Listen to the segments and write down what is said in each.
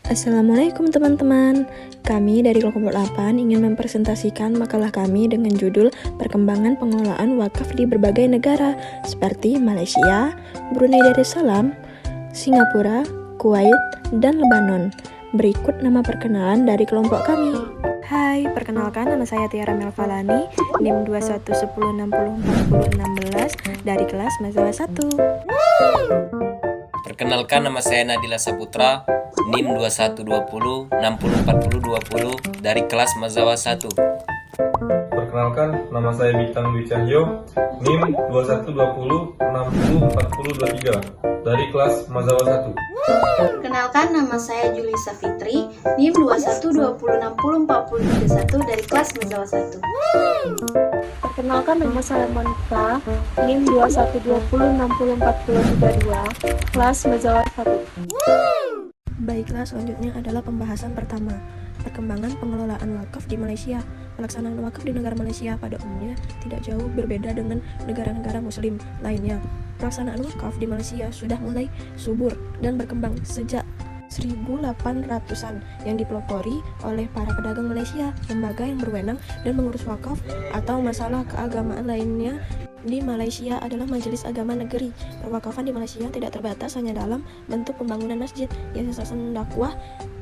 Assalamualaikum teman-teman. Kami dari kelompok 8 ingin mempresentasikan makalah kami dengan judul Perkembangan Pengelolaan Wakaf di berbagai negara seperti Malaysia, Brunei Darussalam, Singapura, Kuwait, dan Lebanon. Berikut nama perkenalan dari kelompok kami. Hai, perkenalkan nama saya Tiara Melvalani, NIM 2110604016 dari kelas Mazawa 1. Perkenalkan, nama saya Nadila Saputra, NIM 2120604020 dari kelas Mazawa 1. Perkenalkan, nama saya Bintang Dwi Cahyo, NIM 2120604023 dari kelas Mazawa 1. Perkenalkan, nama saya Julisa Fitri, NIM 2120604031 dari kelas Mazawa 1. Perkenalkan, nama saya Monica, NIM 2120604032, kelas Mazawa 1. Baiklah, selanjutnya adalah pembahasan pertama, perkembangan pengelolaan wakaf di Malaysia. Pelaksanaan wakaf di negara Malaysia pada umumnya tidak jauh berbeda dengan negara-negara muslim lainnya. Pelaksanaan wakaf di Malaysia sudah mulai subur dan berkembang sejak 1800-an yang dipelopori oleh para pedagang Malaysia, lembaga yang berwenang dan mengurus wakaf atau masalah keagamaan lainnya. Di Malaysia adalah Majelis Agama Negeri. Perwakafan di Malaysia tidak terbatas hanya dalam bentuk pembangunan masjid. Yayasan Dakwah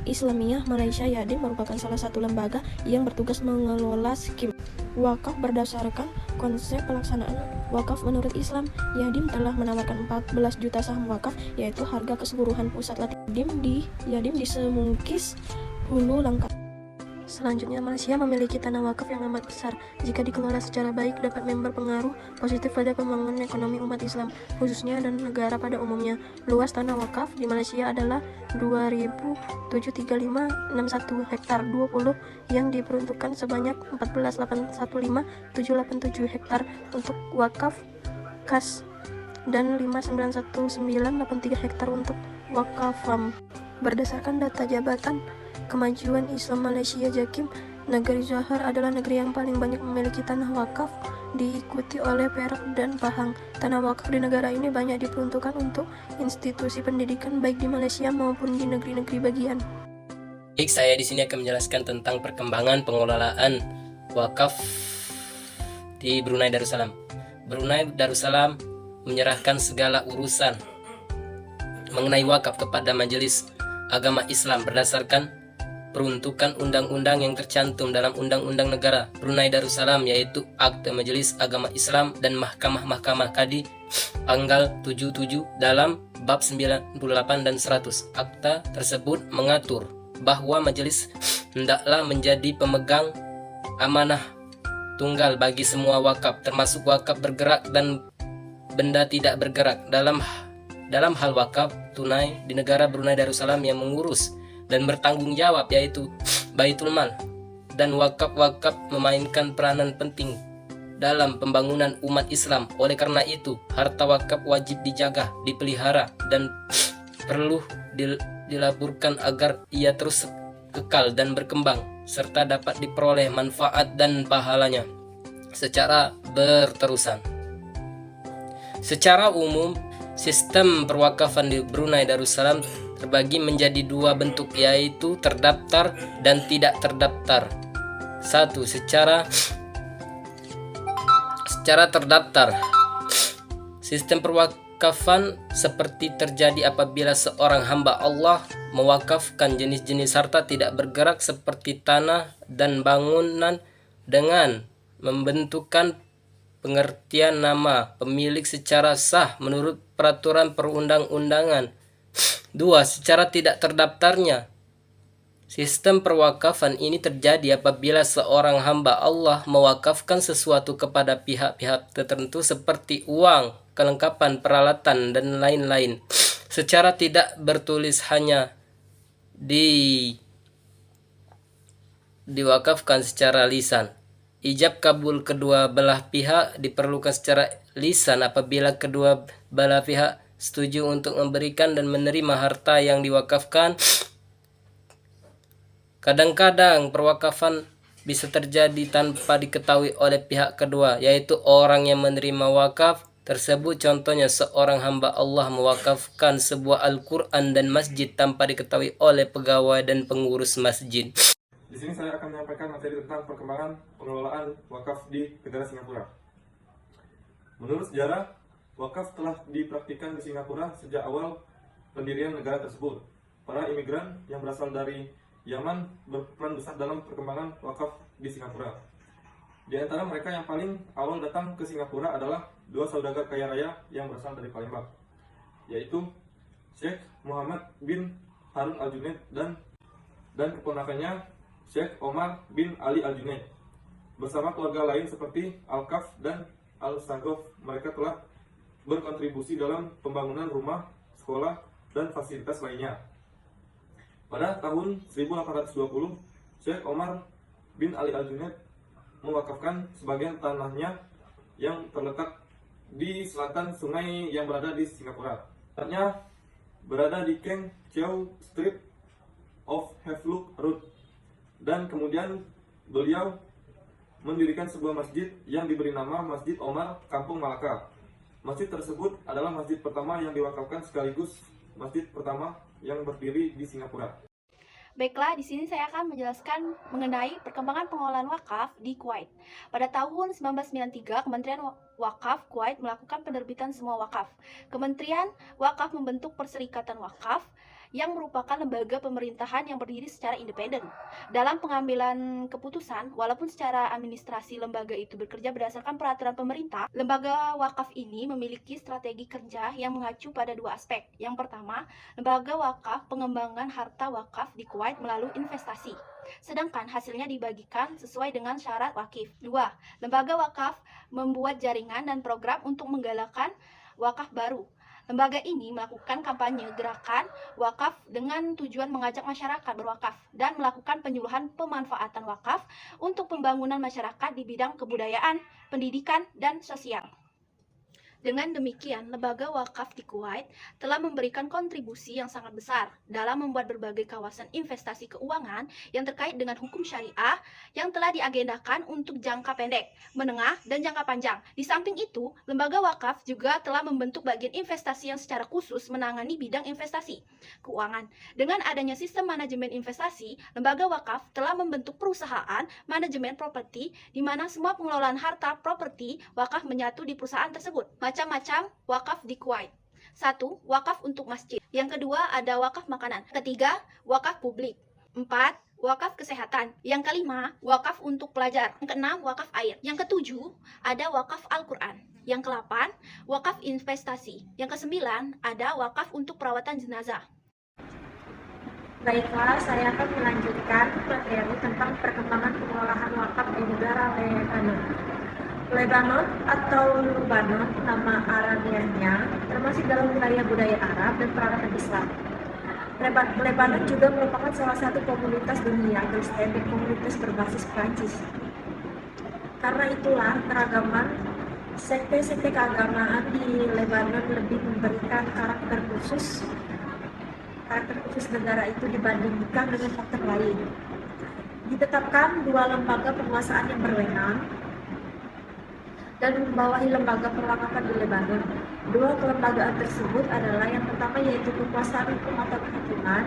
Islamiyah Malaysia Yadim merupakan salah satu lembaga yang bertugas mengelola skim wakaf berdasarkan konsep pelaksanaan wakaf menurut Islam. Yadim telah menawarkan 14 juta saham wakaf, yaitu harga keseluruhan pusat latihan Yadim di Semungkis, Hulu Langkat. Selanjutnya, Malaysia memiliki tanah wakaf yang amat besar. Jika dikelola secara baik, dapat berpengaruh positif pada pembangunan ekonomi umat Islam, khususnya dan negara pada umumnya. Luas tanah wakaf di Malaysia adalah 2.73561 hektar, 20 yang diperuntukkan sebanyak 14.815.787 hektar untuk wakaf khas dan 591.983 hektar untuk wakaf fam. Berdasarkan data Jabatan Kemajuan Islam Malaysia Jakim, negeri Johor adalah negeri yang paling banyak memiliki tanah wakaf, diikuti oleh Perak dan Pahang. Tanah wakaf di negara ini banyak diperuntukkan untuk institusi pendidikan baik di Malaysia maupun di negeri-negeri bagian. Baik, saya di sini akan menjelaskan tentang perkembangan pengelolaan wakaf di Brunei Darussalam. Brunei Darussalam menyerahkan segala urusan mengenai wakaf kepada Majelis Agama Islam berdasarkan peruntukan undang-undang yang tercantum dalam Undang-Undang Negara Brunei Darussalam, yaitu Akte Majelis Agama Islam dan Mahkamah Kadi tanggal 77 dalam bab 98 dan 100. Akta tersebut mengatur bahwa majelis hendaklah menjadi pemegang amanah tunggal bagi semua wakaf, termasuk wakaf bergerak dan benda tidak bergerak. Dalam hal wakaf tunai di negara Brunei Darussalam yang mengurus dan bertanggung jawab, yaitu Baitul Mal, dan wakaf-wakaf memainkan peranan penting dalam pembangunan umat Islam. Oleh karena itu, harta wakaf wajib dijaga, dipelihara, dan perlu dilaburkan agar ia terus kekal dan berkembang, serta dapat diperoleh manfaat dan pahalanya secara berterusan. Secara umum, sistem perwakafan di Brunei Darussalam terbagi menjadi dua bentuk, yaitu terdaftar dan tidak terdaftar. 1. Secara terdaftar. Sistem perwakafan seperti terjadi apabila seorang hamba Allah mewakafkan jenis-jenis harta tidak bergerak seperti tanah dan bangunan dengan membentukkan pengertian nama pemilik secara sah menurut peraturan perundang-undangan. 2. Secara tidak terdaftarnya. Sistem perwakafan ini terjadi apabila seorang hamba Allah mewakafkan sesuatu kepada pihak-pihak tertentu seperti uang, kelengkapan, peralatan, dan lain-lain, secara tidak bertulis, hanya diwakafkan secara lisan. Ijab kabul kedua belah pihak diperlukan secara lisan apabila kedua belah pihak setuju untuk memberikan dan menerima harta yang diwakafkan. Kadang-kadang perwakafan bisa terjadi tanpa diketahui oleh pihak kedua, yaitu orang yang menerima wakaf tersebut contohnya seorang hamba Allah mewakafkan sebuah Al-Quran dan masjid tanpa diketahui oleh pegawai dan pengurus masjid. Di sini saya akan menyampaikan materi tentang perkembangan pengelolaan wakaf di negara Singapura. Menurut sejarah, wakaf telah dipraktikkan di Singapura sejak awal pendirian negara tersebut. Para imigran yang berasal dari Yaman berperan besar dalam perkembangan wakaf di Singapura. Di antara mereka yang paling awal datang ke Singapura adalah dua saudagar kaya raya yang berasal dari Palembang, yaitu Syekh Muhammad bin Harun Al-Junaid dan keponakannya Syekh Omar bin Ali Al-Junaid. Bersama keluarga lain seperti Al-Kaf dan Al-Sagof, mereka telah berkontribusi dalam pembangunan rumah, sekolah, dan fasilitas lainnya. Pada tahun 1820, Syekh Omar bin Ali Al-Junaid mewakafkan sebagian tanahnya yang terletak di selatan sungai yang berada di Singapura. Tempatnya berada di Keng Cheow Street of Havelock Road. Dan kemudian beliau mendirikan sebuah masjid yang diberi nama Masjid Omar Kampung Malaka. Masjid tersebut adalah masjid pertama yang diwakafkan sekaligus masjid pertama yang berdiri di Singapura. Baiklah, di sini saya akan menjelaskan mengenai perkembangan pengelolaan wakaf di Kuwait. Pada tahun 1993, Kementerian Wakaf Kuwait melakukan penerbitan semua wakaf. Kementerian Wakaf membentuk Perserikatan Wakaf yang merupakan lembaga pemerintahan yang berdiri secara independen. Dalam pengambilan keputusan, walaupun secara administrasi lembaga itu bekerja berdasarkan peraturan pemerintah, lembaga wakaf ini memiliki strategi kerja yang mengacu pada dua aspek. Yang pertama, lembaga wakaf pengembangan harta wakaf di Kuwait melalui investasi, sedangkan hasilnya dibagikan sesuai dengan syarat wakif. Dua, lembaga wakaf membuat jaringan dan program untuk menggalakkan wakaf baru. Lembaga ini melakukan kampanye gerakan wakaf dengan tujuan mengajak masyarakat berwakaf dan melakukan penyuluhan pemanfaatan wakaf untuk pembangunan masyarakat di bidang kebudayaan, pendidikan, dan sosial. Dengan demikian, lembaga wakaf di Kuwait telah memberikan kontribusi yang sangat besar dalam membuat berbagai kawasan investasi keuangan yang terkait dengan hukum syariah yang telah diagendakan untuk jangka pendek, menengah, dan jangka panjang. Di samping itu, lembaga wakaf juga telah membentuk bagian investasi yang secara khusus menangani bidang investasi keuangan. Dengan adanya sistem manajemen investasi, lembaga wakaf telah membentuk perusahaan manajemen properti di mana semua pengelolaan harta properti wakaf menyatu di perusahaan tersebut. Macam-macam wakaf di Kuwait. 1. Wakaf untuk masjid. Yang kedua ada wakaf makanan. Ketiga, wakaf publik. 4. Wakaf kesehatan. Yang kelima, wakaf untuk pelajar. Yang keenam, wakaf air. Yang ketujuh, ada wakaf Al-Quran. Yang ke-8, wakaf investasi. Yang ke-9, ada wakaf untuk perawatan jenazah. Baiklah, saya akan melanjutkan materi tentang perkembangan pengelolaan wakaf di negara Lebanon. Lebanon atau Lebanon, nama Arabianya, termasuk dalam wilayah budaya Arab dan peradaban Islam. Lebanon juga merupakan salah satu komunitas dunia Kristen dan komunitas berbasis Prancis. Karena itulah keragaman sekte-sekte keagamaan di Lebanon lebih memberikan karakter khusus negara itu dibandingkan dengan faktor lain. Ditetapkan dua lembaga penguasaan yang berwenang dan membawahi lembaga perwakapan di Lebanon. Dua kelembagaan tersebut adalah yang pertama yaitu kekuasaan hukum atau kehakiman.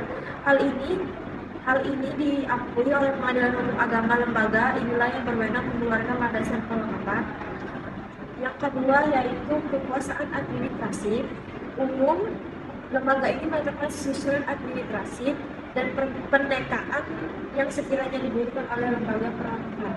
Hal ini diakui oleh Pengadilan Hukum Agama. Lembaga inilah yang berwenang mengeluarkan landasan perwakapan. Yang kedua yaitu kekuasaan administratif umum. Lembaga ini melakukan susunan administratif dan pendekaan yang sekiranya dibutuhkan oleh lembaga perwakapan.